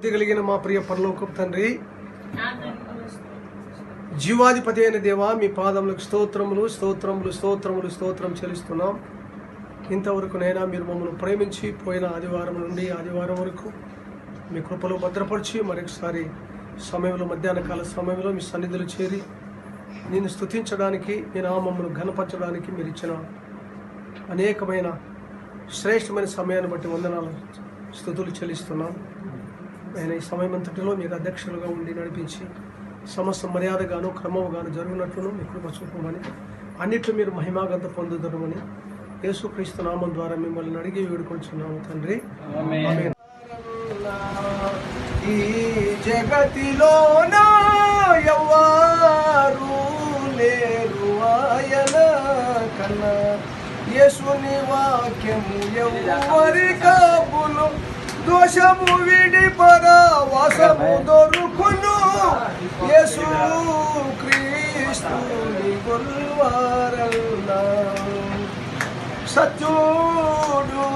కలిగిన మా ప్రియ పరలోకపు తండ్రి, జీవాధిపతి అయిన దేవా, మీ పాదములకు స్తోత్రములు స్తోత్రములు స్తోత్రములు స్తోత్రం చెల్లిస్తున్నాం. ఇంతవరకు నైనా మీరు మమ్మల్ని ప్రేమించి పోయిన ఆదివారం నుండి ఆదివారం వరకు మీ కృపలో భద్రపరిచి మరొకసారి సమయంలో మధ్యాహ్న కాల సమయంలో మీ సన్నిధిలో చేరి నేను స్తుతించడానికి, మీ నామమును ఘనపరచడానికి మీరు ఇచ్చిన అనేకమైన శ్రేష్టమైన సమయాన్ని బట్టి వందనాలు స్తుతులు చెల్లిస్తున్నాం. ఆయన ఈ సమయం అంతటిలో మీరు అధ్యక్షులుగా ఉండి నడిపించి సమస్త మర్యాదగాను క్రమముగాను జరుగునట్లును మీ కృప చూపమని, అన్నిట్లో మీరు మహిమాగంత పొందుదరమని యేసుక్రీస్తు నామం ద్వారా మిమ్మల్ని అడిగి వేడుకొంచున్నాము తండ్రి. ఆమేన్. ఈ జగతిలోన ఎవ్వరు లేరు ఆయన కన్నా, యేసుని వాక్యము ఎవ్వరి కాబును, దోషము విడి పరవాసము దొరుకును, యేసు క్రీస్తుని గొల్వారల్లా. సత్యుడు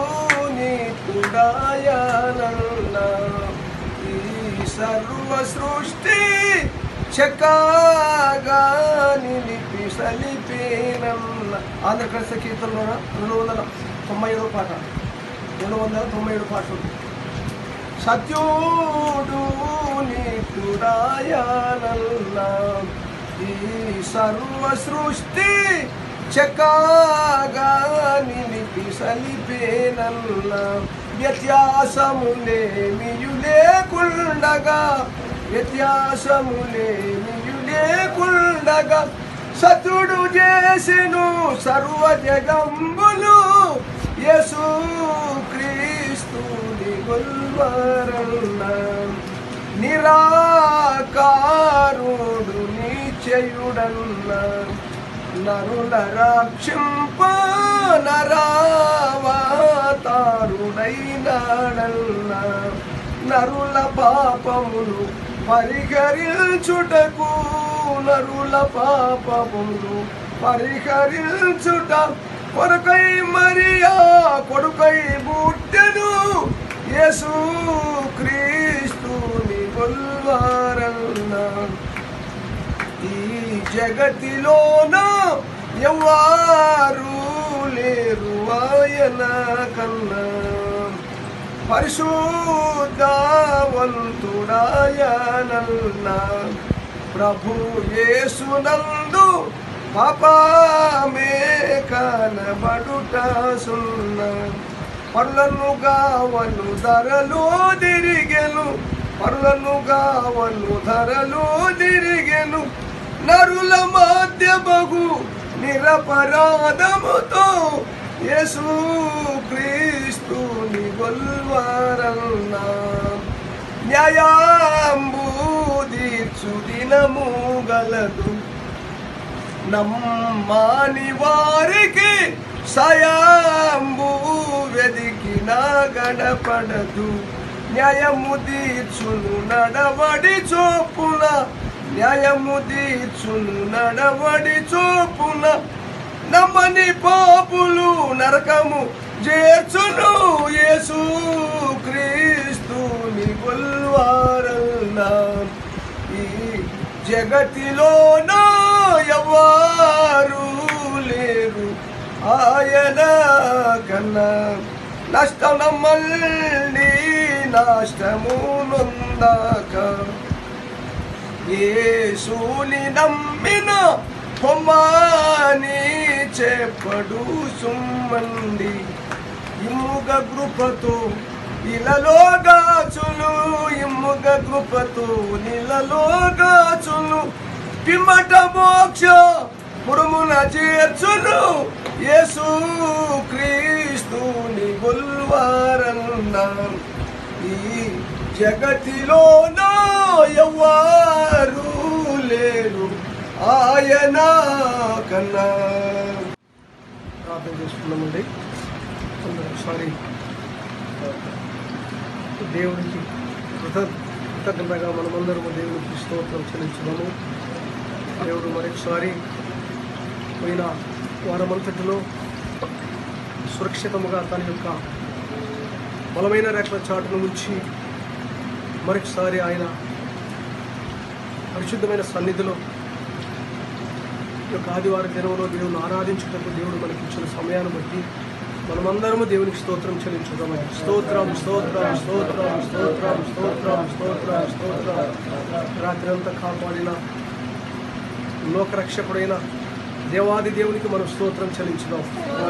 నీకుడాయనల్లా, ఈ సర్వ సృష్టి చక్కగా నిలిపి సలిపేనల్లా. ఆంధ్రప్రదేశ్ కీర్తనలో 297 పాట, 297 పాటలు. సత్యుడు నీకుడాయనల్లా, ఈ సర్వ సృష్టి చక్కగా నిలిపి సలిపేనల్లా. వ్యత్యాసములేమియు లేకుండగా, వ్యత్యాసములేమియు లేకుండగా, సతుడు చేసెను సర్వ జగంబులు, యేసు క్రీస్తుని గొల్వరల్లా. నిరాకారుడు నిశ్చయుడల్లా, నరుల రక్షింప నరావతారుడైనాడల్లా. నరుల పాపములు పరిహరించుటకు, నరుల పాపములు పరిహరించుట కొరకై మరియా కొడుకై పుట్టెను, యేసు క్రీస్తుని గొల్వారల్లా. ఈ జగతిలోన ఎవ్వరు లేరు ఆయన కన్నా, పరిశుద్ధవంతుడాయనల్లా. ప్రభు యేసునందు పాపమే కనబడుట సున్నా, పరులను గావను ధరలో తిరిగెను, పరులను గావను ధరలో తిరిగెను. నరుల మధ్య బగు నిరపరాధముతో, యేసు క్రీస్తుని గొల్వారల్లా. న్యాయాంబు తీర్చు దినము గలదు, నమ్మాని వారికి సయాంబు వెదికిన గడపడదు. న్యాయము తీర్చును నడవడి చోపున, న్యాయము తీర్చును నడవడి చోపున, నమ్మని పాపులు నరకము చేర్చును, యేసు క్రీస్తుని గొల్వారల్లా. ఈ జగతిలోన ఎవ్వరు లేరు ఆయన కన్నా, నష్టం మళ్ళీ నష్టము నొందాక, యేసుని నమ్మిన పొమ్మని చెప్పడు సుమ్మండి. ఇమ్ముగ కృపతో ఇలలో గాచును, ఇమ్ముగ కృపతో ఇలలో గాచును, పిమ్మట మోక్ష పురమున చేర్చును, యేసు క్రీస్తుని గొల్వారల్లా. ఈ జగతిలోన ఎవ్వరు లేరు ఆయన కన్నా. ప్రార్థన చేసుకున్నామండి. ఒకసారి దేవుడికి కృతజ్ఞతగా మనమందరము దేవుడికి స్తోత్రం చెల్లించుదాము. దేవుడు మరొకసారి పోయిన వారమంతటిలో సురక్షితముగా తన యొక్క బలమైన రెక్కల చాటును ఉంచి మరొకసారి ఆయన పరిశుద్ధమైన సన్నిధిలో ఈ యొక్క ఆదివారం దినంలో దేవుని ఆరాధించుటకు దేవుడు మనకి ఇచ్చిన సమయాన్ని బట్టి మనమందరము దేవునికి స్తోత్రం చెల్లించుదామని. స్తోత్రం స్తోత్రం స్తోత్రం స్తోత్రం స్తోత్రం స్తోత్రం స్తోత్రం. రాత్రి అంతా కాపాడిన లోకరక్షకుడైన దేవాది దేవునికి మనం స్తోత్రం చెల్లించుదాం.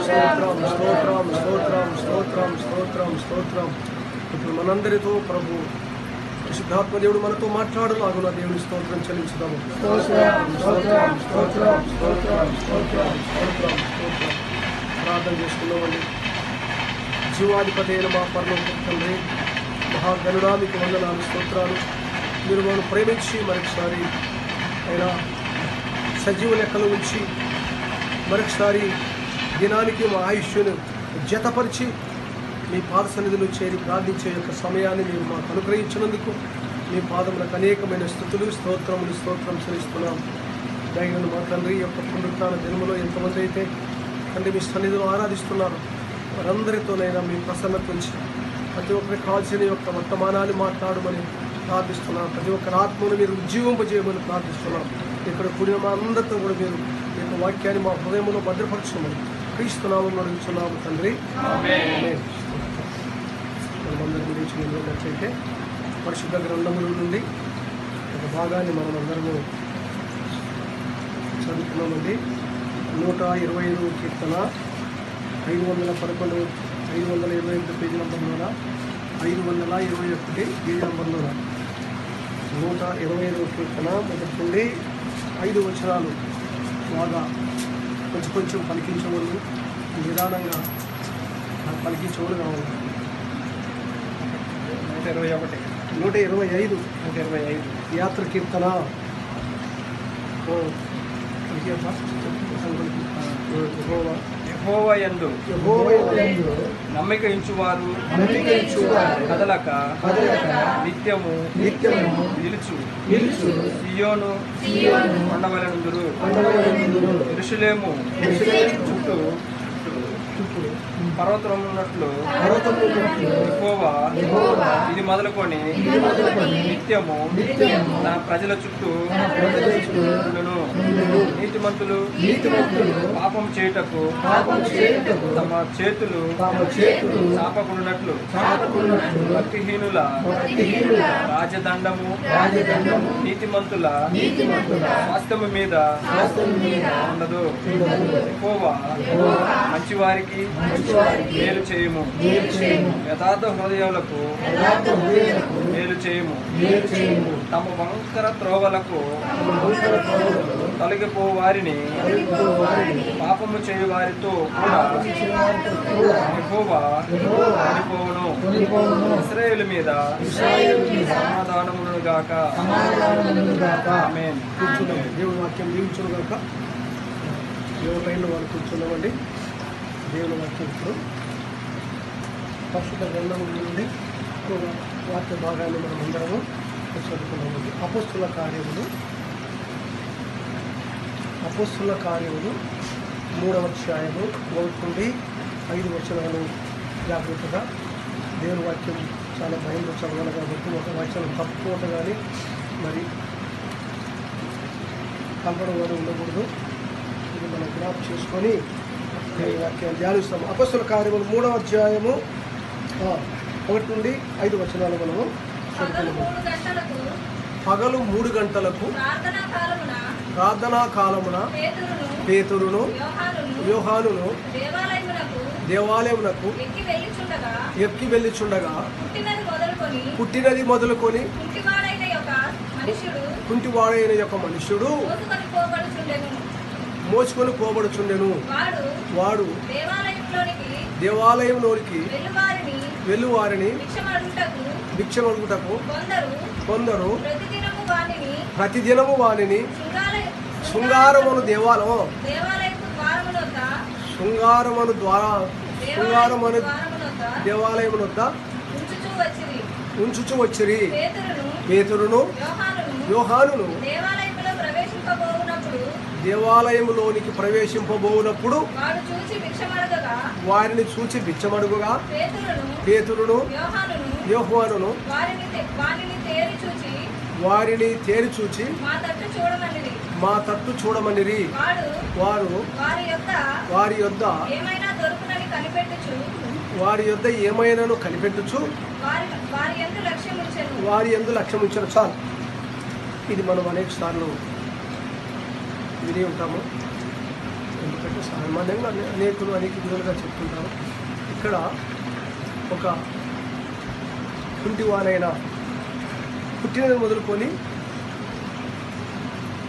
స్తోత్రం స్తోత్రం స్తోత్రం స్తోత్రం స్తోత్రం స్తోత్రం. ఇప్పుడు మనందరితో ప్రభు పరిశుద్ధాత్మ దేవుడు మనతో మాట్లాడులాగున దేవుని స్తోత్రం చెల్లించుదాము. ప్రార్థన చేసుకున్నామండి. జీవాధిపతి అయిన మా పరలోక తండ్రి, మహాగణుడా మీకు వందనాలు, స్తోత్రాలు. మీరు మనం ప్రేమించి మరొకసారి అయినా సజీవ లెక్కల నుంచి మరొకసారి దినానికి మా ఆయుష్ను జతపరిచి మీ పాద సన్నిధిలో చేరి ప్రార్థించే యొక్క సమయాన్ని మీరు మాకు అనుగ్రహించినందుకు మీ పాదములకు అనేకమైన స్తుతులు స్తోత్రం చెల్లిస్తున్నాం. దయగలను మా తండ్రి యొక్క పునరుత్థాన దినములో ఎంతమంది అయితే తండ్రి మీ సన్నిధిలో ఆరాధిస్తున్నారు వారందరితోనైనా మీ ప్రసన్నత నుంచి ప్రతి ఒక్కరికి కావాల్సిన యొక్క వర్తమానాన్ని మాట్లాడమని ప్రార్థిస్తున్నాం. ప్రతి ఒక్కరి ఆత్మను మీరు ఉజ్జీవింపజేయమని ప్రార్థిస్తున్నాం. ఇక్కడ కూడిన మా అందరితో కూడా మీరు ఈ యొక్క వాక్యాన్ని మా హృదయంలో భద్రపరచమని క్రీస్తునామం అడుగుతున్నాము తండ్రి. మనమందరి గురించి నిలబడినట్లయితే పరిశుద్ధ గ్రంథముల నుండి ఒక భాగాన్ని మనం అందరము చదువుతున్నామండి. 125 కీర్తన 511 528 పేజీ నంబర్లోన 521 పేజీ నంబర్లోన 125 కీర్తన మొదటి నుండి 5 వచనాలు బాగా కొంచెం పలికించవలను, నిదానంగా పలికించవలు కావాలి. 125 యాత్ర కీర్తన. యెహోవా యందు నమ్మిక ఉంచువారు కదలక నిత్యము నిలుచు సియోను కొండవలెనుందురు. యెరూషలేము చుట్టూ పర్వతం ఉన్నట్లు యెహోవా ఇది మొదలుకొని నిత్యము తన ప్రజల చుట్టూ ఉండును. నీతిమంతులు పాపం చేయుటకు తమ చేతులు చాపకున్నట్లు భక్తిహీనుల రాజదండము నీతిమంతుల స్వాస్థ్యము మీద ఉండదు. యెహోవా మంచివారికి మేలు చేయము, యథార్థ హృదయాలకు మేలు చేయము. తమ వంకర త్రోవలకు తొలగిపో వారిని పాపము చేయు వారితో కూడా యెహోవా కొనిపోవును. ఇశ్రాయేలు మీద సమాధానమును గాక. ఆమేన్. దేవుని వాక్యం దీవించును గాక. ఎవరైనా వాళ్ళు కూర్చున్నామండి. దేవుని వాక్యం ఇప్పుడు పరిశుద్ధ గ్రంథం నుండి వాక్య భాగాన్ని మనం అందరము చదువుకున్నామండి. అపోస్తుల కార్యములు 3వ అధ్యాయము 1 నుండి 5 వచనాలు జాగ్రత్తగా దేవుని వాక్యం చాలా భయంతో చదవాలి కాబట్టి ఒక వచనం తప్పుకోవటం కానీ మరి కలపడం కానీ ఉండకూడదు. ఇది మనం జ్ఞాపకం చేసుకొని దేవుని వాక్యాన్ని ధ్యానిస్తాము. అపోస్తుల కార్యములు 3వ అధ్యాయము 1 నుండి 5 వచనాలు మనము చదువుకున్నాము. పగలు 3 గంటలకు ప్రార్థనా కాలమున పేతురును యోహానును దేవాలయమునకు ఎక్కి వెళ్ళిచుండగా పుట్టినది మొదలుకొని కుంటివాడైన యొక్క మనుష్యుడు మోసుకొని పోబడుచుండెను. వాడు దేవాలయంలోనికి వెళ్ళువారిని భిక్షమడుగుటకు కొందరు ప్రతిదినము వానిని శృంగారమును దేవాలయము వద్ద ఉంచుచు వచ్చిరి. పేతురును యోహానును దేవాలయములోనికి ప్రవేశింపబోనప్పుడు వారిని చూచి భిక్షమడుగుగా పేతురును యోహానును వారిని తేరి చూచి మా తట్టు చూడమనిరి. వారు వారి యొద్ద వారి యొద్ద ఏమైనాను కనిపెట్టుచు వారి యందు లక్ష్యం ఉంచను. చాలు, ఇది మనం అనేక సార్లు విని ఉంటాము. ఎందుకంటే సామాన్యంగా అనేకులు అనేక విధాలుగా చెప్తుంటారు. ఇక్కడ ఒక కుంటివానైనా పుట్టినది మొదలుకొని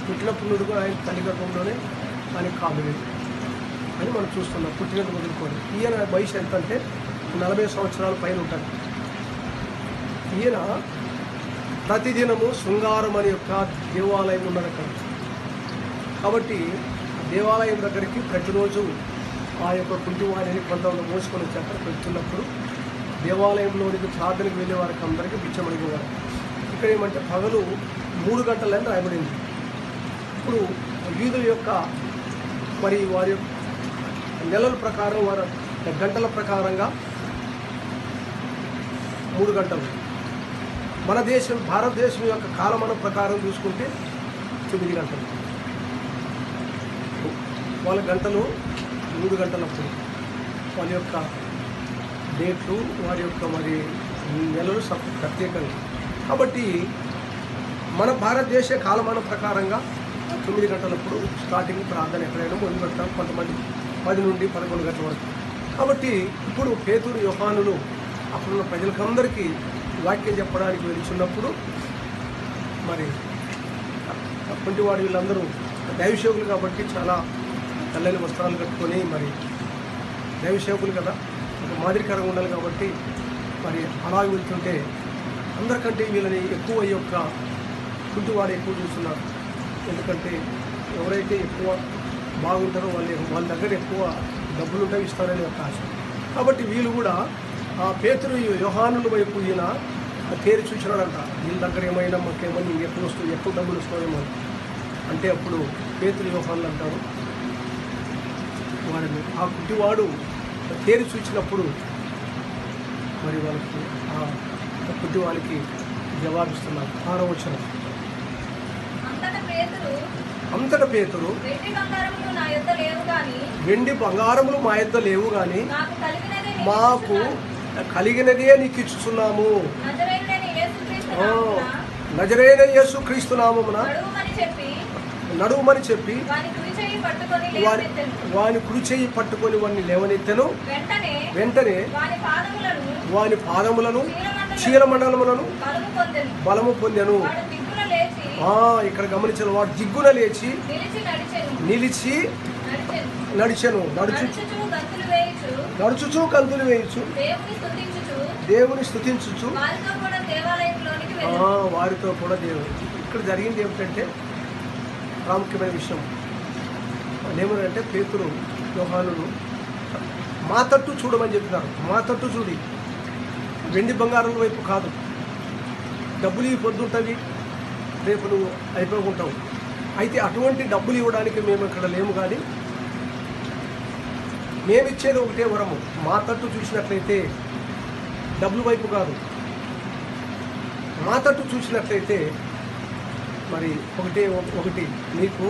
పుట్టినప్పుడు నుండి ఆయన తల్లి గర్భంలోనే ఆయన కాదు అని మనం చూస్తున్నాం. పుట్టినది మొదలుకొని ఈయన వయసు ఎంత అంటే 40 సంవత్సరాల పైన ఉంటుంది. ఈయన ప్రతిదినము శృంగారం అనే యొక్క దేవాలయం ఉన్నది అక్కడ. కాబట్టి దేవాలయం దగ్గరికి ప్రతిరోజు ఆ యొక్క కుంటివారిని కొంతమంది మోసుకొని వచ్చి అక్కడికి వెళ్తున్నప్పుడు దేవాలయంలోనికి ప్రార్థనకు వెళ్ళే వారికి అందరికీ బిచ్చం అడిగేవారు. ఇక్కడ ఏమంటే పగలు 3 గంటలని రాయబడింది. ఇప్పుడు యూదుల యొక్క మరి వారి యొక్క నెలల ప్రకారం వారి గంటల ప్రకారంగా 3 గంటలు. మన దేశం భారతదేశం యొక్క కాలమానం ప్రకారం చూసుకుంటే 9 గంటలు. వాళ్ళ గంటలు 3 గంటలప్పుడు వాళ్ళ యొక్క డేట్లు వారి యొక్క మరి నెలలు ప్రత్యేకంగా. కాబట్టి మన భారతదేశ కాలమానం ప్రకారంగా 9 గంటలప్పుడు స్టార్టింగ్ ప్రార్థన ఎక్కడైనా మొదలు పెడతాం, కొంతమంది 10 నుండి 11 గంటల వరకు. కాబట్టి ఇప్పుడు పేతురు యోహానులు అప్పుడున్న ప్రజలకందరికీ వాక్యం చెప్పడానికి వెళ్తున్నప్పుడు మరి అటువంటి వాడు వీళ్ళందరూ దైవసేవకులు కాబట్టి చాలా తెల్లని వస్త్రాలు కట్టుకొని మరి దైవసేవకులు కదా, ఒక మాదిరికరంగా ఉండాలి. కాబట్టి మరి అలా వెళ్తుంటే అందరికంటే వీళ్ళని ఎక్కువ ఈ యొక్క కుంటివాడు ఎక్కువ చూస్తున్నారు. ఎందుకంటే ఎవరైతే ఎక్కువ బాగుంటారో వాళ్ళ దగ్గర ఎక్కువ డబ్బులు ఉంటాయి, ఇస్తారని ఒక ఆశ. కాబట్టి వీళ్ళు కూడా ఆ పేతురు యోహానుల వైపు ఈయన తేరి చూసినాడంట. వీళ్ళ దగ్గర ఏమైనా మాకేమని ఎక్కువ వస్తుంది, ఎక్కువ డబ్బులు వస్తాయేమో అంటే అప్పుడు పేతురు యోహానులు అంటారు వారిని. ఆ కుంటివాడు తేరి చూసినప్పుడు మరి వాళ్ళకి ఆ కుంటివాడికి జవాబిస్తున్నారు. 6వ వచనం. అంతట పేతురు వెండి బంగారములు మా యొద్ద లేవు గాని మాకు కలిగినదే నీకు ఇచ్చుచున్నాము. నజరేయుడైన యేసు క్రీస్తు నామమున నడువుమని చెప్పి వాని కుడి చెయ్యి పట్టుకొని వాడిని లేవనెత్తెను. వెంటనే వాని పాదములను చీలమండలములను బలము పొందెను. ఇక్కడ గమనించిన వాడు దిగ్గున లేచి నిలిచి నడిచెను. నడుచుచు గంతులు వేయచ్చు, దేవుని స్తుతించుచు వారితో కూడా దేవుడు. ఇక్కడ జరిగింది ఏమిటంటే ప్రాముఖ్యమైన విషయం ఏమనంటే పేతురు యోహానులు మా తట్టు చూడమని చెప్తున్నారు. మా తట్టు చూడి, వెండి బంగారం వైపు కాదు. డబ్బులు ఇవి పొద్దుంటవి, రేపు నువ్వు అయిపోకుంటావు. అయితే అటువంటి డబ్బులు ఇవ్వడానికి మేము ఇక్కడ లేము. కానీ మేమిచ్చేది ఒకటే వరము. మా తట్టు చూసినట్లయితే డబ్బుల వైపు కాదు, మా తట్టు చూసినట్లయితే మరి ఒకటి నీకు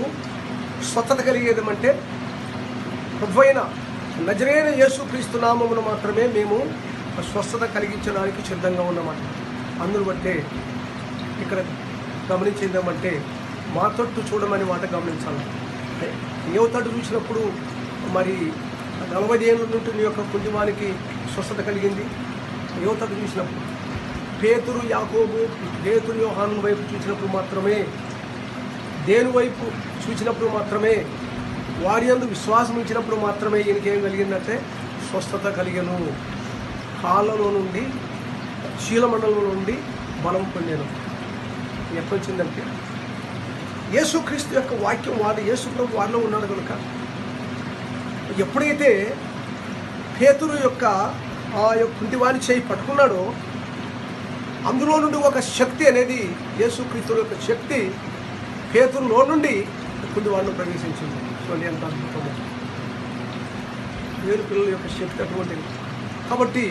స్వచ్ఛత కలిగేదేమంటే ప్రభువైన నజరేయుడైన యేసుక్రీస్తు నామమున మాత్రమే మేము స్వస్థత కలిగించడానికి సిద్ధంగా ఉన్నమాట. అందును బట్టే ఇక్కడ గమనించిందేమంటే మా తట్టు చూడమని మాట గమనించాలి. ఏ తట్టు చూసినప్పుడు మరి 40 ఏళ్ళ నుండి నీ యొక్క కుంటివానికి స్వస్థత కలిగింది. ఏ తట్టు చూసినప్పుడు పేతురు యాకోబు పేతురు యోహాను వైపు చూసినప్పుడు మాత్రమే, దేని వైపు చూసినప్పుడు మాత్రమే, వారి యందు విశ్వాసం ఇచ్చినప్పుడు మాత్రమే ఈయనకేం కలిగిందంటే స్వస్థత కలిగను. కాళ్ళలో నుండి చీలమండలం నుండి బలం పొందాను. ఎప్పుడు వచ్చిందంటే యేసుక్రీస్తు యొక్క వాక్యం యేసు ప్రభు వారిలో ఉన్నాడు కనుక. ఎప్పుడైతే పేతురు యొక్క ఆ యొక్క కుంటివాని చేయి పట్టుకున్నాడో అందులో నుండి ఒక శక్తి అనేది, యేసుక్రీస్తు యొక్క శక్తి పేతురులో నుండి కుంటివాడిని ప్రవేశించింది. చూడండి ఎంత అద్భుతంగా. వేరు పిల్లల యొక్క శక్తి అటువంటిది. కాబట్టి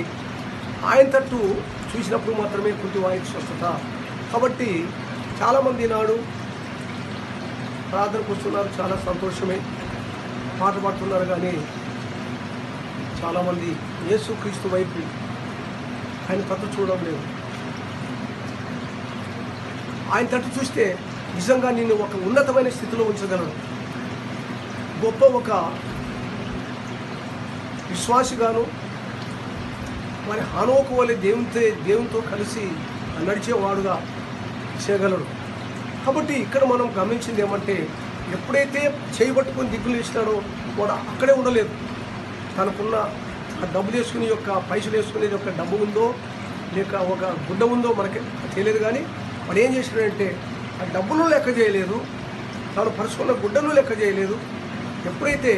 ఆయన తట్టు చూసినప్పుడు మాత్రమే కుంటివానికి స్వస్థత. కాబట్టి చాలామంది నాడు ప్రార్థనకు వస్తున్నారు, చాలా సంతోషమే, పాట పాడుతున్నారు. కానీ చాలామంది యేసుక్రీస్తు వైపు ఆయన తట్టు చూడడం లేదు. ఆయన తట్టు చూస్తే నిజంగా నిన్ను ఒక ఉన్నతమైన స్థితిలో ఉంచగలడు. గొప్ప ఒక విశ్వాసిగాను, మరి హానోకు వలె దేవునితో కలిసి నడిచేవాడుగా చేయగలడు. కాబట్టి ఇక్కడ మనం గమనించింది ఏమంటే, ఎప్పుడైతే చేయబట్టుకొని దిగులు ఇచ్చినాడో వాడు అక్కడే ఉండలేదు. తనకున్న ఆ డబ్బులు వేసుకుని యొక్క పైసలు వేసుకునేది ఒక డబ్బు ఉందో లేక ఒక గుడ్డ ఉందో మనకి తెలియదు. కానీ వాడు ఏం చేసినాడంటే ఆ డబ్బును లెక్క చేయలేదు, తాను పరుచుకున్న గుడ్డను లెక్క చేయలేదు. ఎప్పుడైతే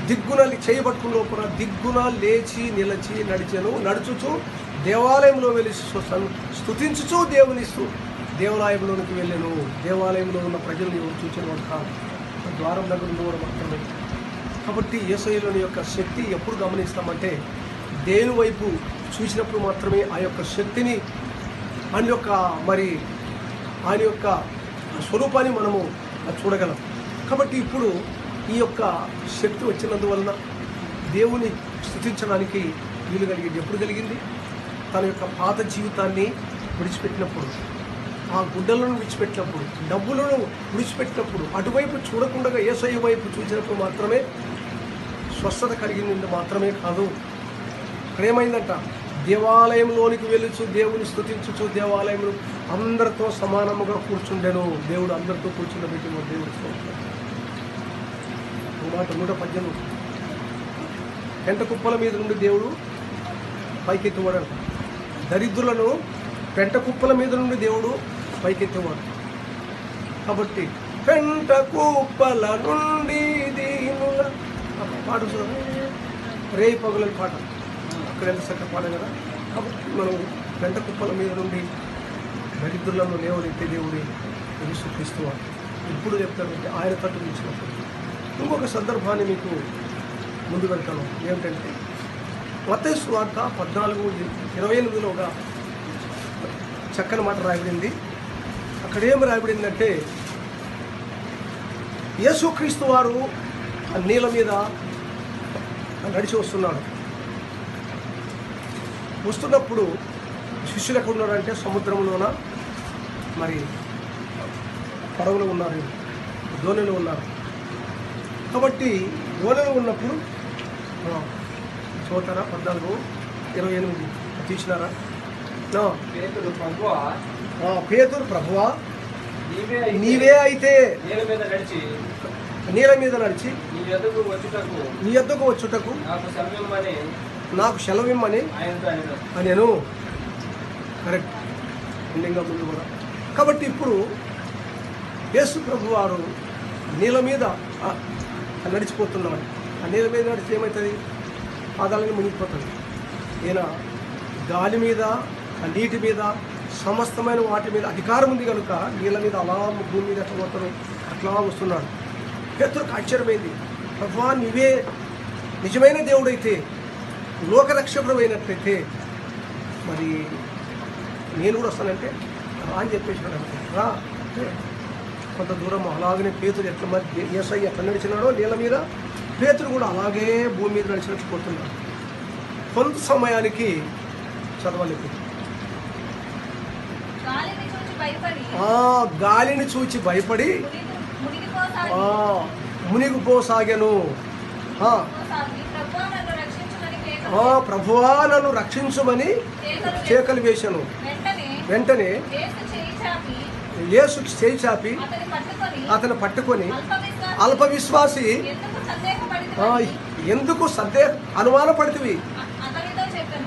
దిగ్గున చేయబట్టుకున్న లోపల దిగ్గున లేచి నిలచి నడుచుచు దేవాలయంలో వెళ్ళి స్తుతించుచు దేవునిస్తూ దేవాలయంలోనికి వెళ్ళాను. దేవాలయంలో ఉన్న ప్రజలను ఎవరు చూసిన వాడు కాదు, ద్వారం దగ్గర ఉన్నవాడు మాత్రమే. కాబట్టి యేసయ్యలోని యొక్క శక్తి ఎప్పుడు గమనిస్తామంటే దేవుని వైపు చూసినప్పుడు మాత్రమే ఆ యొక్క శక్తిని, ఆయన యొక్క స్వరూపాన్ని మనము చూడగలం. కాబట్టి ఇప్పుడు ఈ యొక్క శక్తి వచ్చినందువలన దేవుని స్తుతించడానికి వీలు కలిగింది. ఎప్పుడు కలిగింది? తన యొక్క పాత జీవితాన్ని విడిచిపెట్టినప్పుడు, ఆ గుడ్డలను విడిచిపెట్టినప్పుడు, డబ్బులను విడిచిపెట్టినప్పుడు, అటువైపు చూడకుండా యేసయ్య వైపు చూసినప్పుడు మాత్రమే స్వస్థత కలిగింది. మాత్రమే కాదు, ఇక్కడ ఏమైందంట, దేవాలయంలోనికి వెళ్ళుచు దేవుని స్తుతించుచు దేవాలయంలో అందరితో సమానముగా కూర్చుండెను. దేవుడు అందరితో కూర్చుండబెట్టి దేవుడు మాట 118 పెంట కుప్పల మీద నుండి దేవుడు పైకెత్తువాడు. దరిద్రులను పెంట కుప్పల మీద నుండి దేవుడు పైకెత్తేవాడు. కాబట్టి పెంట కుప్పల నుండి దీనుల పాట రేయి పగులని పాట అక్కడ ఎంత చక్కగా పాట కదా. కాబట్టి మనం పెంట కుప్పల మీద నుండి దరిద్రులను లేవనెత్తే దేవుడి యేసుక్రీస్తువాడు. ఇప్పుడు చెప్తానంటే ఆయన తట్టు నిలిచినప్పుడు. ఇంకొక సందర్భాన్ని మీకు ముందు పెడతాను. ఏమిటంటే మత్తయి సువార్త 14:28 ఒక చక్కని మాట రాయబడింది. అక్కడ ఏమి రాయబడిందంటే, యేసుక్రీస్తు వారు నీళ్ళ మీద నడిచి వస్తున్నప్పుడు శిష్యులు ఎక్కడ ఉన్నారంటే సముద్రంలోన, మరి పడవలో ఉన్నారు, దోణిలో ఉన్నారు. కాబట్టి దోణిలో ఉన్నప్పుడు చూతారా 14:28 తీసినారా? పేతురు ప్రభువా నీవే అయితే నీళ్ళ మీద నడిచి నీ యొద్దకు వచ్చుటకు నాకు సెలవిమ్మని నేను కరెక్ట్ ఎండింగ్గా ముందు కూడా. కాబట్టి ఇప్పుడు యేసు ప్రభు వారు నీళ్ళ మీద నడిచిపోతున్నాడు. ఆ నీళ్ళ మీద నడిచి ఏమవుతుంది? పాదాలను మునిగిపోతుంది. ఈయన గాలి మీద, నీటి మీద, సమస్తమైన వాటి మీద అధికారం ఉంది కనుక నీళ్ళ మీద అలా భూమి మీద ఎట్లా పోతారు అట్లా వస్తున్నాడు. పేతురుకు ఆశ్చర్యమైంది. ప్రభువా నీవే నిజమైన దేవుడైతే, లోకరక్షకుడమైనట్లయితే మరి నేను కూడా వస్తానంటే రా అని చెప్పేసినాడు. రా కొంత దూరం అలాగనే పేతురు ఎట్లా యేసయ్య ఎట్లా నడిచినాడో నీళ్ళ మీద, పేతురు కూడా అలాగే భూమి మీద నడిచినట్టు పోతున్నాడు. కొంత సమయానికి చదవలేదు. గాలిని చూచి భయపడి మునిగిపోసాగాను. ప్రభువా నన్ను రక్షించుమని కేకలు వేశాను. వెంటనే యేసు చేయి చాపి అతను పట్టుకొని, అల్ప విశ్వాసి ఎందుకు అనుమానపడితివి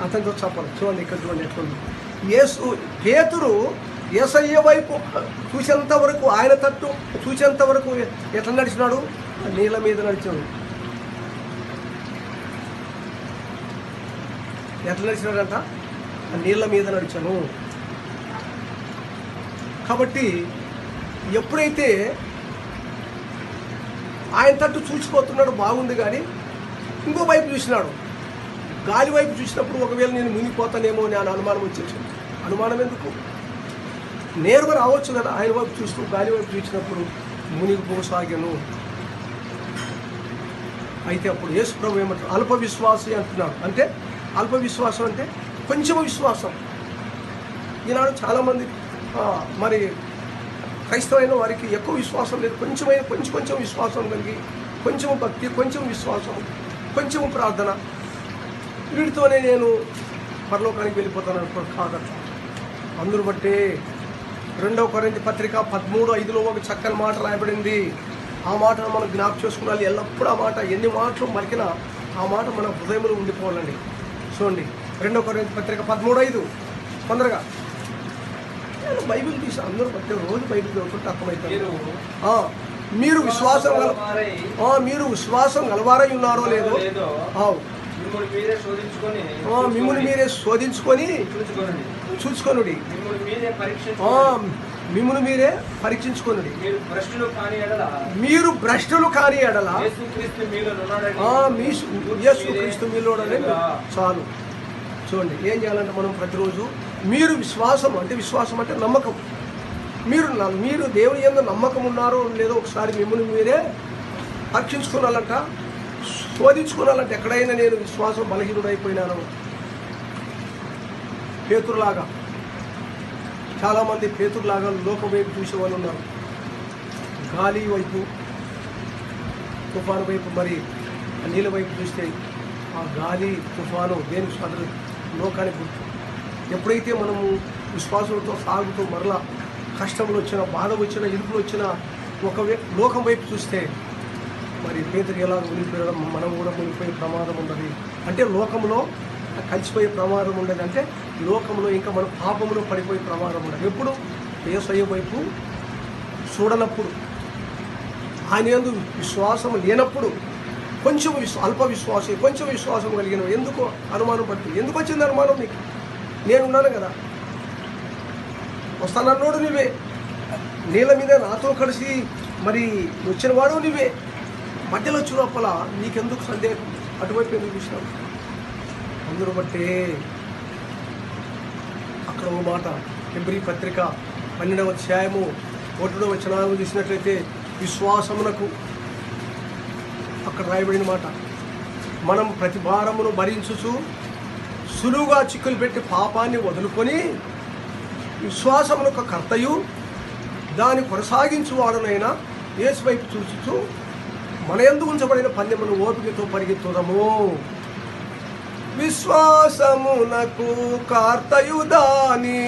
అతనితో చెప్పను. చూడండి ఇక్కడ చూడండి ఎట్లుంది. పేతురు యేసయ్య వైపు చూసేంత వరకు, ఆయన తట్టు చూసేంత వరకు ఎట్లా నడిచినాడు? నీళ్ళ మీద నడిచాడు. ఎట్లా నడిచినాడంట? నీళ్ళ మీద నడిచాను. కాబట్టి ఎప్పుడైతే ఆయన తట్టు చూసిపోతున్నాడు బాగుంది, కానీ ఇంకో వైపు చూసినాడు. గాలి వైపు చూసినప్పుడు ఒకవేళ నేను మునిగిపోతానేమో అని ఆయన అనుమానం వచ్చేసింది. అనుమానం ఎందుకు? నేరుగా రావచ్చు కదా, ఆయన వైపు చూస్తూ గాలి వైపు చూసినప్పుడు మునిగిపోసాగాను. అయితే అప్పుడు యేసు ప్రభు ఏమంటారు, అల్ప విశ్వాసి అంటున్నాడు. అంటే అల్ప విశ్వాసం అంటే కొంచెం విశ్వాసం. ఈనాడు చాలామంది మరి క్రైస్తవైన వారికి ఎక్కువ విశ్వాసం లేదు, కొంచెం విశ్వాసం కలిగి, కొంచెం భక్తి, కొంచెం విశ్వాసం, కొంచెం ప్రార్థన, వీటితోనే నేను పరలోకానికి వెళ్ళిపోతాను అనుకోవడం కాదట. అందును బట్టే 2 కొరింథీ పత్రిక 13:5 ఒక చక్కని మాట రాయబడింది. ఆ మాటను మనం జ్ఞాపకం చేసుకోవాలి. ఎల్లప్పుడూ ఆ మాట, ఎన్ని మాటలు మరికినా ఆ మాట మన హృదయంలో ఉండిపోవాలండి. చూడండి 2 కొరింథీ పత్రిక 13:5 తొందరగా. నేను బైబిల్ తీసి అందరూ ప్రతి రోజు బైబిల్ చదువుకుంటే అర్థమవుతుంది. మీరు విశ్వాసం గలవారై ఉన్నారో లేదో మిమ్మల్ని మీరే శోధించుకొని చూసుకొనుడి, మిమ్మల్ని మీరే పరీక్షించుకొనుడి. మీరు భ్రష్టులు కాని ఎడల యేసుక్రీస్తు మీలోనే చాలు. చూడండి, ఏం చేయాలంటే మనం ప్రతిరోజు మీరు విశ్వాసం అంటే నమ్మకం, మీరు దేవుని యందు నమ్మకం ఉన్నారో లేదో ఒకసారి మిమ్మల్ని మీరే పరీక్షించుకోవాలంట, శోధించుకోవాలంటే. ఎక్కడైనా నేను విశ్వాసం బలహీనుడైపోయినాను, పేతురులాగా, చాలామంది పేతురులాగా లోకం వైపు చూసేవాళ్ళు ఉన్నారు. గాలి వైపు, తుఫాను వైపు, మరి నీళ్ళ వైపు చూస్తే ఆ గాలి తుఫాను దేనికి సదరు లోకానికి గుర్తు. ఎప్పుడైతే మనము విశ్వాసంతో సాగుతూ మరలా కష్టములు వచ్చినా, బాధ వచ్చినా, ఇరుకులు వచ్చినా ఒక లోకం వైపు చూస్తే మరి పేతురు ఎలా మునిగిపోయడం, మనం కూడా మునిగిపోయే ప్రమాదం ఉండదు. అంటే లోకంలో కలిసిపోయే ప్రమాదం ఉండదు. అంటే లోకంలో ఇంకా మన పాపంలో పడిపోయే ప్రమాదం ఉండదు. ఎప్పుడు యేసయ్య వైపు చూడనప్పుడు, ఆయన యందు విశ్వాసం లేనప్పుడు, కొంచెం అల్ప విశ్వాసం, కొంచెం విశ్వాసం కలిగిన ఎందుకో అనుమానం పడుతుంది. ఎందుకు వచ్చింది అనుమానం నీకు? నేనున్నాను కదా, వస్తానన్నోడు నువ్వే, నీళ్ళ మీద నాతో కలిసి మరి వచ్చిన వాడు నువ్వే, మధ్యలో వచ్చినప్పల నీకెందుకు సందేహం? అటువైపు ఎందుకు చూసినావు? అందరూ బట్టే అక్కడ ఓ మాట, హెబ్రీ పత్రిక 12వ అధ్యాయము 1వ వచనాలు చూసినట్లయితే, విశ్వాసమునకు అక్కడ రాయబడిన మాట, మనం ప్రతి భారమును భరించుచు సులువుగా చిక్కులు పెట్టి పాపాన్ని వదులుకొని విశ్వాసమునకు కర్తయు దాన్ని కొనసాగించువాడునైనా యేసు వైపు చూచుచు మన యందు ఉంచబడిన పందెమును ఓపికతో పరిగెత్తుదము. విశ్వాసమునకు కర్తయుదాని,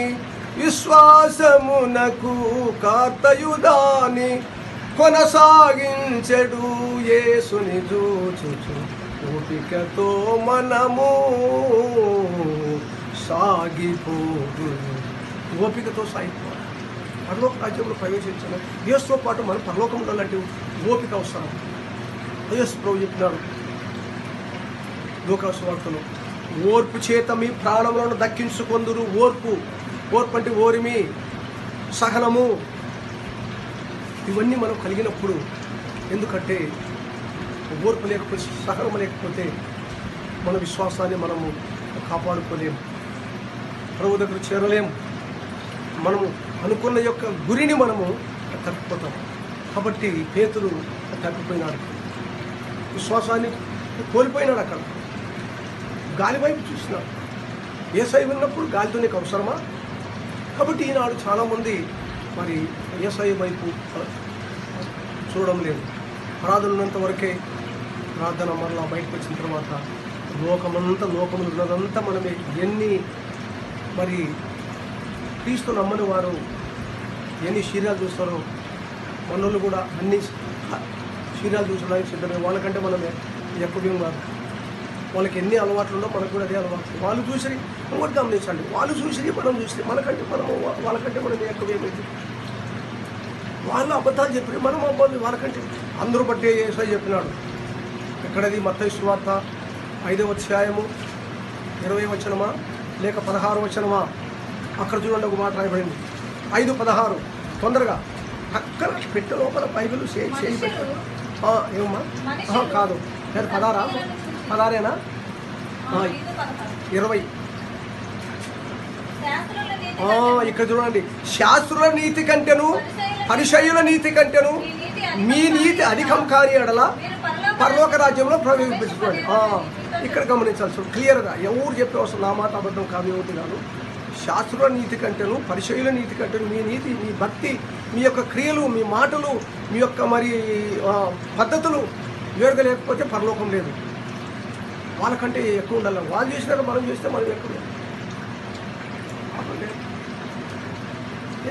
విశ్వాసమునకు కర్తయుదాని కొనసాగించెడు యేసుని చూచుచు ఓపికతో మనము సాగిపోదు. ఓపికతో సాగిపోవాలి. పరలోక రాజ్యంలో ప్రవేశించాలి. యేసుతో పాటు మనం పరలోకం ఉండాలంటే ఓపిక అవసరం. యేసు ప్రభు చెప్పినాడు లూకా సువార్తలో, ఓర్పు చేత మీ ప్రాణములను దక్కించుకొందురు. ఓర్పు అంటే ఓరిమి, సహనము, ఇవన్నీ మనం కలిగినప్పుడు. ఎందుకంటే ఓర్పు లేకపోతే, సహనం లేకపోతే మన విశ్వాసాన్ని మనము కాపాడుకోలేము, ప్రభు దగ్గర చేరలేము, మనము అనుకున్న యొక్క గురిని మనము తప్పిపోతాం. కాబట్టి పేతురు తప్పిపోయినాడు, విశ్వాసాన్ని కోల్పోయినాడు. అక్కడ గాలి వైపు చూసినాడు. యేసయ్య ఉన్నప్పుడు గాలితో నీకు అవసరమా? కాబట్టి ఈనాడు చాలామంది మరి యేసయ్య వైపు చూడడం లేదు. ప్రార్థన ఉన్నంత వరకే ప్రార్థన, మరలా బయటకు వచ్చిన తర్వాత లోకములు ఉన్నదంతా మనమే. ఎన్ని మరి క్రీస్తు నమ్మని వారు ఎన్ని సీరియల్ చూస్తారో, మనోళ్ళు కూడా అన్ని సీరియల్ చూసడానికి సిద్ధమే. వాళ్ళకంటే మనమే ఎక్కువ కాదు. వాళ్ళకి ఎన్ని అలవాట్లు ఉండో మనకు కూడా అదే అలవాటు. వాళ్ళు చూసి ఇంకోటి గమనించండి, వాళ్ళు చూసి మనం చూసి వాళ్ళకంటే మనం ఎక్కువేమైంది. వాళ్ళు అబద్ధాలు చెప్పి మనం అబ్బాయి వాళ్ళకంటే. అందరూ బట్టే యేసయ్య చెప్పినాడు. ఎక్కడది? మత్తయి సువార్త 5వ అధ్యాయము 20వ వచనమా లేక 16వ వచనమా? అక్కడ చూడండి, ఒక మాట రాయబడింది 5:16. తొందరగా అక్కడ పెట్టె లోపల బైబిల్ చేయి పెట్టారు. ఏమమ్మా? కాదు, 16ేనా? 20. ఇక్కడ చూడండి, శాస్త్రుల నీతి కంటేను పరిసయ్యుల నీతి కంటేను మీ నీతి అధికం కాని ఎడల పరలోక రాజ్యంలో ప్రవేశించుకోండి. ఇక్కడ గమనించాల్సి క్లియర్గా ఎవరు చెప్పే అవసరం, నా మాట అబద్ధం కాదు, ఎవరి కాదు. శాస్త్రుల నీతి కంటేను పరిసయ్యుల నీతి కంటేను మీ నీతి, మీ భక్తి, మీ యొక్క క్రియలు, మీ మాటలు, మీ యొక్క మరి పద్ధతులు వేరుగా లేకపోతే పరలోకం లేదు. వాళ్ళకంటే ఎక్కువ ఉండాలి. వాళ్ళు చేసినాక మనం చేస్తే మనం ఎక్కువ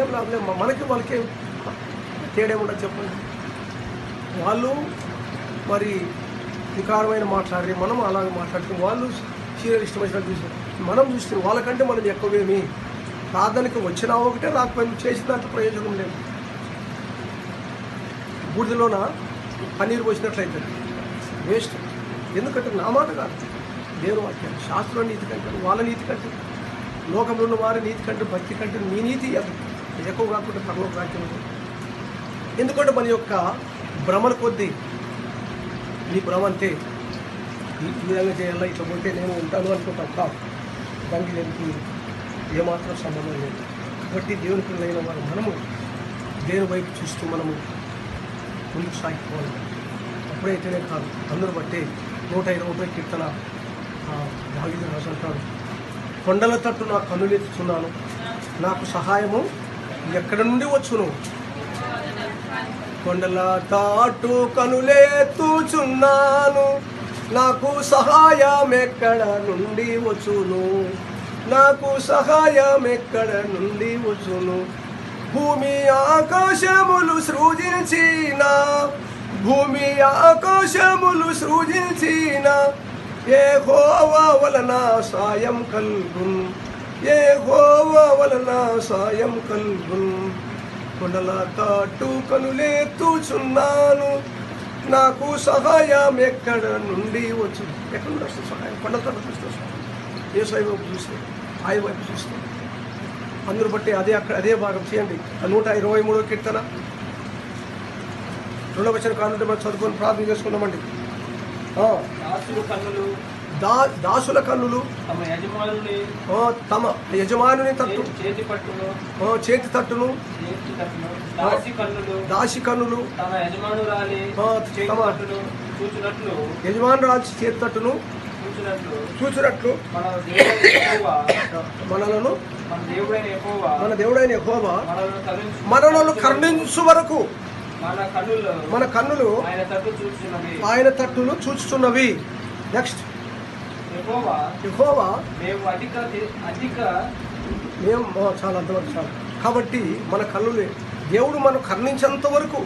ఏం లాభం. మనకి వాళ్ళకి తేడా ఉండదు చెప్పండి. వాళ్ళు మరి వికారమైన మాట్లాడి మనం అలాగే మాట్లాడుతాం, వాళ్ళు సీరియల్ ఇష్టమైనట్టు చూసాం, మనం చూస్తాం. వాళ్ళకంటే మనం ఎక్కువేమి. ప్రార్థనకి వచ్చినా ఒకటే, రాకపోయినా చేసిన దాంట్లో ప్రయోజనం లేదు. బూడిదలోన పన్నీరు పోసినట్లయితే వేస్ట్. ఎందుకంటే నా మాట కాదు, దేవుని వాక్యం. శాస్త్రుల నీతి కంటే, వాళ్ళ నీతి కంటే, లోకంలో ఉన్న వారి నీతి కంటే, భక్తి కంటే మీ నీతి ఎక్కువ కాకుండా పరలోక రాజ్యం. ఎందుకంటే మన యొక్క భ్రమల కొద్దీ, నీ భ్రమ అంతే, ఈ విధంగా చేయాలా, ఇట్లా పోతే నేను ఉంటాను అనుకుంటాం. కాదు, దానికి నేను ఏమాత్రం సంబంధం లేదు. కాబట్టి దేవుని పిల్లలైన వారు మనము దేవుని వైపు చూస్తూ మనము ముందుకు సాగిపోవాలి. అప్పుడైతేనే కాదు, అందరూ బట్టి 121 కీర్తన దావీదు రాజు అంటాడు, కొండల తట్టు నా కన్నులెత్తుచున్నాను, నాకు సహాయము ఎక్కడ నుండి వచ్చును. కొండల తాటు కనులెత్తుచున్నాను, నాకు సహాయం ఎక్కడ నుండి వచ్చును, నాకు సహాయం ఎక్కడ నుండి వచ్చును. భూమి ఆకాశములు సృజించిన, భూమి ఆకాశములు సృజించిన యెహోవా వలన సాయం కల్గున్, యెహోవా వలన సాయం కల్గున్. కొండల తాటు కనులెత్తుచున్నాను, నాకు సహాయం ఎక్కడ నుండి వచ్చు. ఎక్కడ నుండి వస్తుంది సహాయం? కొండల తాటు చూస్తే ఏ సై వైపు చూస్తే, ఆయన వైపు చూస్తే. అందరూ బట్టి అదే భాగం చేయండి. 123వ కీర్తన 2వ వచనం కానుంటే మనం చదువుకొని ప్రార్థన చేసుకున్నామండి. దాసుల కన్నులు తమ యజమానుని తట్టు, చేతి తట్టును, దాసి కన్నులు యజమానురాలు చేతి తట్టును చూచినట్లు మనలను మన దేవుడైన యెహోవా మనలను కరుణించు వరకు మన కన్నులు ఆయన తట్టును చూచుచున్నవి. నెక్స్ట్, యెహోవా మేము చాలా అంతవరకు చాలు. కాబట్టి మన కన్నులే దేవుడు మనం కరుణించేంత వరకు,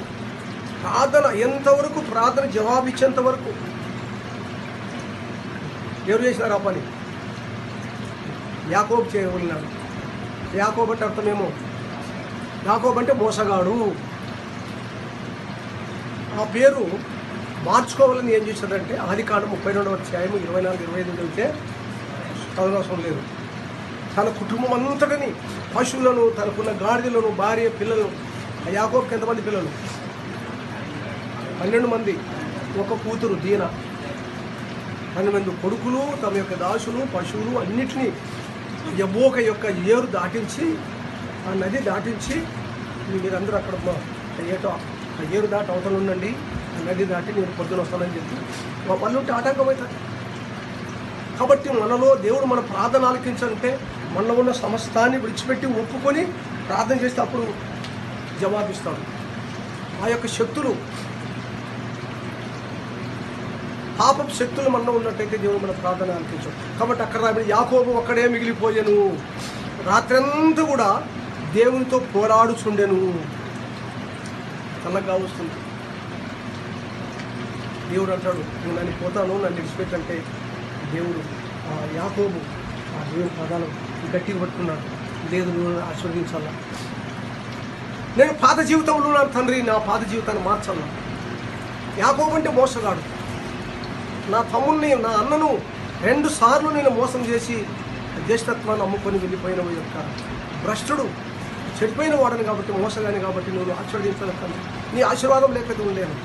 ప్రార్థన ఎంతవరకు, ప్రార్థన జవాబిచ్చేంత వరకు ఎవరు చేసినారు ఆ పని? యాకోబు చేయగలిగినాడు. యాకోబు అంటే అర్థమేమో, యాకోబు అంటే మోసగాడు. ఆ పేరు మార్చుకోవాలని ఏం చేశాడంటే, ఆదికాండం 32వ అధ్యాయం 24-25 చదివితే చదవనవసరం లేదు. తన కుటుంబం అంతటిని, పశువులను, తనకున్న గాడిదలను, భార్య, పిల్లలను. ఆ యాకోబుకి ఎంతమంది పిల్లలు? 12 మంది, ఒక కూతురు దీన. 12 కొడుకులు, తమ యొక్క దాసులు, పశువులు అన్నిటినీ యబ్బోక యొక్క ఏరు దాటించి, ఆ నది దాటించి, మీరందరూ అక్కడ ఏటో ఆ ఏరు దాటి అవతల ఉండండి, ఆ నది దాటి నేను పొద్దున వస్తానని చెప్పి వాళ్ళు ఉంటే ఆటంకం అవుతుంది. కాబట్టి మనలో దేవుడు మన ప్రార్థన ఆలకించాలంటే మనలో ఉన్న సమస్తాన్ని విడిచిపెట్టి ఒప్పుకొని ప్రార్థన చేస్తే అప్పుడు జవాబిస్తాడు. ఆ యొక్క శక్తులు, పాపపు శక్తులు మనలో ఉన్నట్టయితే దేవుడు మన ప్రార్థన ఆలకించాడు. కాబట్టి అక్కడ రాబడి యాకోబు ఒక్కడే మిగిలిపోయాను, రాత్రంతా కూడా దేవునితో పోరాడుచుండెను. చల్లగా వస్తుంది. దేవుడు అంటాడు, నేను నన్ను పోతాను, నన్ను విడిచిపెట్టంటే దేవుడు యాకోబు ఆ దేవుని పదాలు గట్టిగా పట్టుకున్నాడు. లేదు, నువ్వు ఆశీర్వదించాలా, నేను పాత జీవితంలో ఉన్నాను తండ్రి, నా పాత జీవితాన్ని మార్చాలా. యాకోబు అంటే మోసగాడు. నా తమ్ముడిని, నా అన్నను 2 సార్లు నేను మోసం చేసి జ్యేష్ఠత్వాన్ని అమ్ముకొని వెళ్ళిపోయిన యొక్క భ్రష్టుడు, చెడిపోయిన వాడని కాబట్టి, మోసగాని కాబట్టి నువ్వు ఆశీర్వదించాలి తండ్రి, నీ ఆశీర్వాదం లేకపోతే ఉండేను.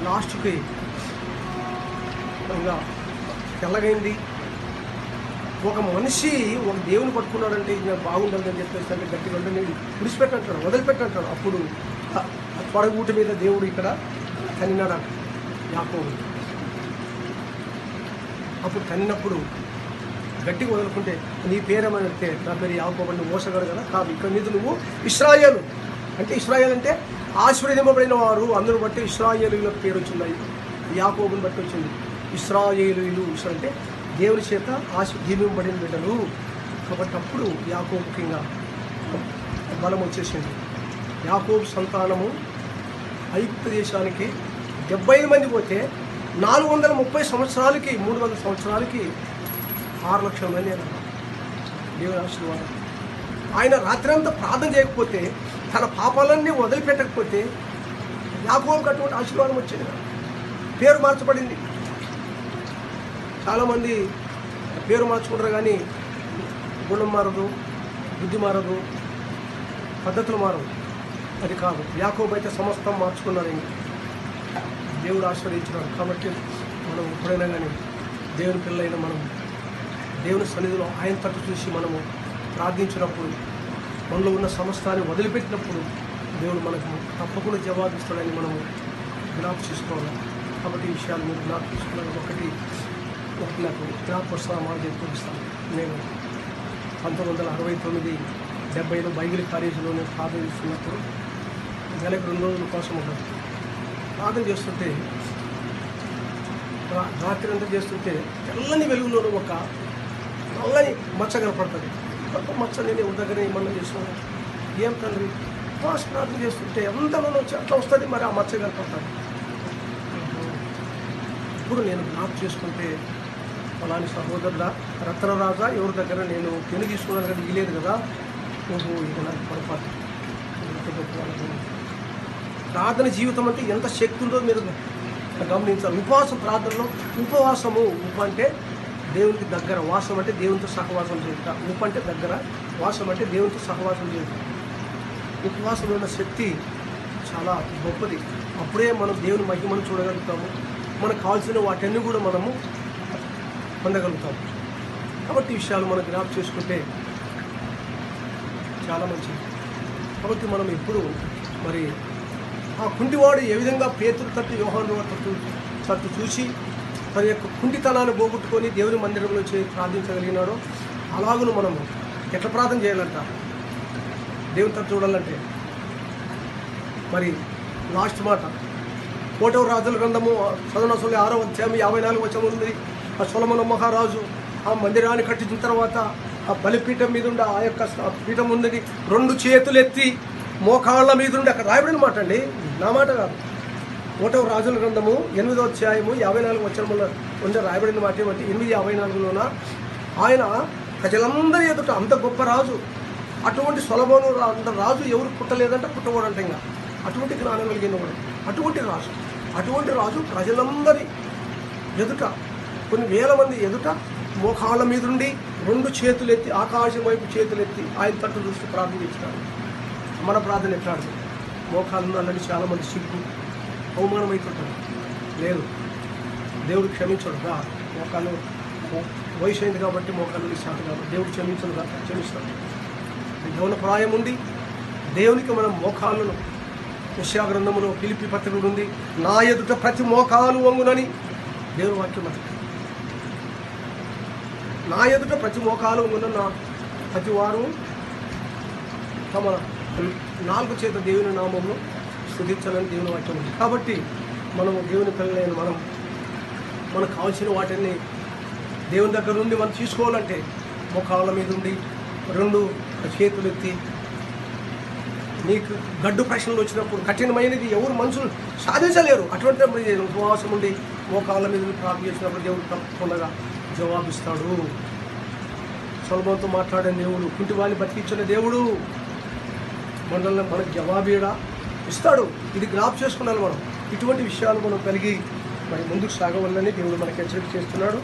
లాస్ట్కి ఇంకా తెల్లగైంది, ఒక మనిషి ఒక దేవుని పట్టుకున్నాడంటే ఇది బాగుండాలని చెప్పేసి అంటే గట్టిగా ఉంటే నేను విడిచిపెట్టంటాడు, వదిలిపెట్టంటాడు. అప్పుడు పడగూటి మీద దేవుడు ఇక్కడ తనినాడు యాకోబు. అప్పుడు తన్నినప్పుడు గట్టిగా వదులుకుంటే నీ పేరేమని అడిగితే నా పేరు యాకోబు అని మోసగాడు కదా కాదు, ఇక్కడ మీద నువ్వు ఇశ్రాయేలు అంటే ఇశ్రాయేల్ అంటే ఆశీర్వదింపబడిన వారు. అందరూ బట్టి ఇశ్రాయేలుల పేరు వచ్చింది, యాకోబుని బట్టి వచ్చింది ఇశ్రాయేలీలు. అంటే దేవుని చేత దీవింపబడిన బిడ్డలు కాబట్టి అప్పుడు యాకోబుకి ఇంకా బలం వచ్చేసింది. యాకోబు సంతానము ఐగుప్తు దేశానికి 75 మంది పోతే 430 సంవత్సరాలకి 300 సంవత్సరాలకి 6 లక్షల మంది అన్నారు దేవుని ఆశీర్వాదం. ఆయన రాత్రి అంతా ప్రార్థన చేయకపోతే, తన పాపాలన్నీ వదిలిపెట్టకపోతే యాకోబుకి అటువంటి ఆశీర్వాదం వచ్చేది. పేరు మార్చబడింది. చాలామంది పేరు మార్చుకుంటారు కానీ గుణం మారదు, బుద్ధి మారదు, పద్ధతులు మారదు. అది కాదు. యాకోబు అయితే సమస్తం మార్చుకున్నారు. దేవుడు ఆశీర్వదించినాడు. కాబట్టి మనం ఎప్పుడైనా కానీ దేవుని పిల్లలైన మనం దేవుని సన్నిధిలో ఆయన తట్టు చూసి మనము ప్రార్థించినప్పుడు, మనలో ఉన్న సమస్తాన్ని వదిలిపెట్టినప్పుడు దేవుడు మనకు తప్పకుండా జవాబిస్తాడని మనము జ్ఞాపకం చేసుకోవాలి. కాబట్టి ఈ విషయాలు మీరు జ్ఞాపకం చేసుకున్నాను. ఒకటి నాకు జ్ఞాపకం మాట చూపిస్తాను. నేను 1969, 70లో బైబిల్ కాలేజీలో నేను ప్రార్థన చేస్తున్నప్పుడు నెలకు 2 రోజుల కోసం ఉంటాను. ప్రార్థన చేస్తుంటే రాత్రి అంతా చేస్తుంటే తెల్లని వెలుగులోనూ ఒక నల్లని మచ్చ కనపడుతుంది. గొప్ప మచ్చ నేను ఎవరి దగ్గర ఏమన్నా చేస్తున్నాను. ఏం తండ్రి ప్రార్థన చేస్తుంటే ఎంతలోనూ వచ్చి అట్లా వస్తుంది, మరి ఆ మచ్చ కనపడుతుంది. ఇప్పుడు నేను జ్ఞాపకం చేసుకుంటే ఫలాని సహోదరుడా రత్నరాజా ఎవరి దగ్గర నేను పెను తీసుకున్నాను కదా, ఇలేదు కదా, నువ్వు ఇక నాకు పొరపాటు. ప్రార్థన జీవితం అంటే ఎంత శక్తి ఉందో మీరు గమనించాలి. ఉపవాసం ప్రార్థనలో ఉపవాసము అంటే దేవునికి దగ్గర, వాసం అంటే దేవునితో సహవాసం చేయుట. అంటే దగ్గర, వాసం అంటే దేవునితో సహవాసం చేయుట. ఉపవాసంలో ఉన్న శక్తి చాలా గొప్పది. అప్పుడే మనం దేవుని మహిమను చూడగలుగుతాము. మనకు కావాల్సిన వాటన్ని కూడా మనము పొందగలుగుతాము. కాబట్టి ఈ విషయాలు మనం జ్ఞాపకం చేసుకుంటే చాలా మంచిది. కాబట్టి మనం ఇప్పుడు మరి ఆ కుంటివాడు ఏ విధంగా పేతురు తట్టు యోహాను తట్టు చూసి తన యొక్క కుంటితనాన్ని పోగొట్టుకొని దేవుని మందిరంలో ప్రార్థించగలిగినాడో అలాగను మనము ఎట్లా ప్రార్థన చేయాలంట దేవుని తట్టు చూడాలంటే. మరి లాస్ట్ మాట 1వ రాజుల గ్రంథము 6వ అధ్యాయం 54వ వచనం ఉంది. ఆ సొలొమోను మహారాజు ఆ మందిరాన్ని కట్టించిన తర్వాత ఆ బలిపీఠం మీద ఉండి ఆ యొక్క పీఠం ఉందని 2 చేతులు ఎత్తి మోకాళ్ళ మీద ఉండి అక్కడ రాయబడిన మాట అండి, నా మాట కాదు. 1వ రాజుల గ్రంథము 8వ అధ్యాయము 54వ వచనంలో ఉండే రాయబడిన మాట ఏమంటే 8:54లోన ఆయన ప్రజలందరి ఎదుట అంత గొప్ప రాజు, అటువంటి సొలొమోను అంత రాజు ఎవరు పుట్టలేదంటే పుట్టకూడంటే ఇంకా అటువంటి జ్ఞానం కలిగిన వాడు, అటువంటి రాజు ప్రజలందరి ఎదుట కొన్ని వేల మంది ఎదుట మోకాళ్ళ మీద ఉండి 2 చేతులు ఎత్తి ఆకాశం వైపు చేతులెత్తి ఆయన తట్టు చూస్తూ ప్రార్థన చేస్తాడు. మన ప్రార్థన ఎట్లాడు? మోకాళ్ళు ఉన్నాడని చాలామంది సిగ్గు అవమానం అవుతుంటారు. లేదు, దేవుడు క్షమించడు. మోకాళ్ళు వయసు అయింది కాబట్టి మోకాళ్ళు శాతం కాబట్టి దేవుడు క్షమించడు కాక క్షమిస్తాడు. యవ్వన ప్రాయం ఉండి దేవునికి మనం మోకాళ్ళను యెషయా గ్రంథంలో ఫిలిప్పీ పత్రిక ఉంది, నా ఎదుట ప్రతి మోకాలు వంగునని దేవుని వాక్యం అది. నా ఎదుట ప్రతి మోకాలు వంగున నా ప్రతి వారు తమ 4 చేత దేవుని నామంలో స్తుతించాలని దేవుని వాక్యం ఉంది. కాబట్టి మనము దేవుని పిల్లలైన మనకు కావాల్సిన వాటిని దేవుని దగ్గర నుండి మనం తీసుకోవాలంటే మోకాళ్ళ మీద ఉండి 2 చేతులు ఎత్తి, నీకు గడ్డు ప్రశ్నలు వచ్చినప్పుడు కఠినమైనది ఎవరు మనుషులు సాధించలేరు, అటువంటి ఉపవాసం ఉండి మోకాళ్ళ మీద ప్రార్థన చేసినప్పుడు దేవుడు తప్పకుండా జవాబిస్తాడు. సొలొమోనుతో మాట్లాడిన దేవుడు, కుంటివాడిని బతికించిన దేవుడు మనల్ని మనకు జవాబీడా ఇస్తాడు. ఇది జ్ఞాపకం చేసుకున్నాను. మనం ఇటువంటి విషయాలు మనం కలిగి మరి ముందుకు సాగవాలని దేవుడు మనకి హెచ్చరిక చేస్తున్నాడు.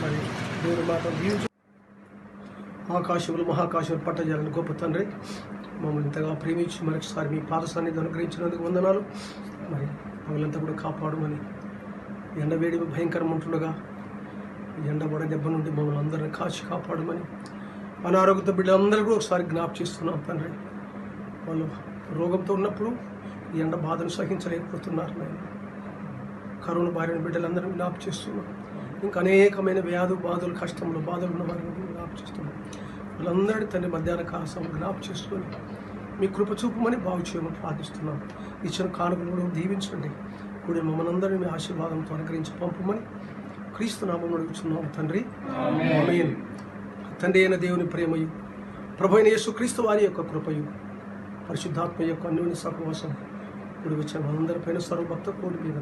మరి దేవుడు మాట దీవించు. ఆకాశములు మహాకాశములు పట్టజాలని గొప్ప తండ్రి, మమ్మల్ని ఇంతగా ప్రేమించి మరొకసారి మీ పాద సన్నిధిని అనుగ్రహించినందుకు వందనాలు. మరి మమ్మల్ంతా కూడా కాపాడమని ఎండవేడి భయంకరం ఉంటుండగా ఎండబడ దెబ్బ నుండి మమ్మల్ని అందరిని కాచి కాపాడమని అనారోగ్యత బిడ్డలందరూ కూడా ఒకసారి జ్ఞాపకం చేస్తున్నాం తండ్రి. వాళ్ళు రోగంతో ఉన్నప్పుడు ఈ ఎండ బాధను సహించలేకపోతున్నారు నాయన. కరోనా బారిన బిడ్డలందరినీ జ్ఞాపకం చేస్తున్నాం. ఇంకా అనేకమైన వ్యాధులు బాధలు కష్టంలో బాధలు ఉన్న వారిని జ్ఞాపకం చేస్తున్నాం. వాళ్ళందరినీ తండ్రి మధ్యాహ్న కాల సమయం జ్ఞాపకం చేసుకొని మీ కృప చూపమని బాగు చేయమని ప్రార్థిస్తున్నాం. ఇచ్చిన కానుకలు కూడా దీవించండి. కూడా మమ్మల్ని అందరినీ మీ ఆశీర్వాదంతో అనుగ్రహించి పంపమని క్రీస్తు నామమున అడుగుతున్నాం తండ్రి. ఆమేన్. తండ్రి అయిన దేవుని ప్రేమయు ప్రభు అయిన యేసుక్రీస్తు వారి యొక్క కృపయు పరిశుద్ధాత్మ యొక్క అన్యోన్య సహవాసం ఇప్పుడు వచ్చిన మనందరిపైన సర్వభక్త కోడి మీద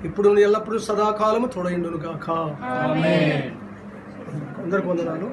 ఇప్పుడు ఎల్లప్పుడూ సదాకాలము తోడైండును గాక. అందరికి వందనాలు.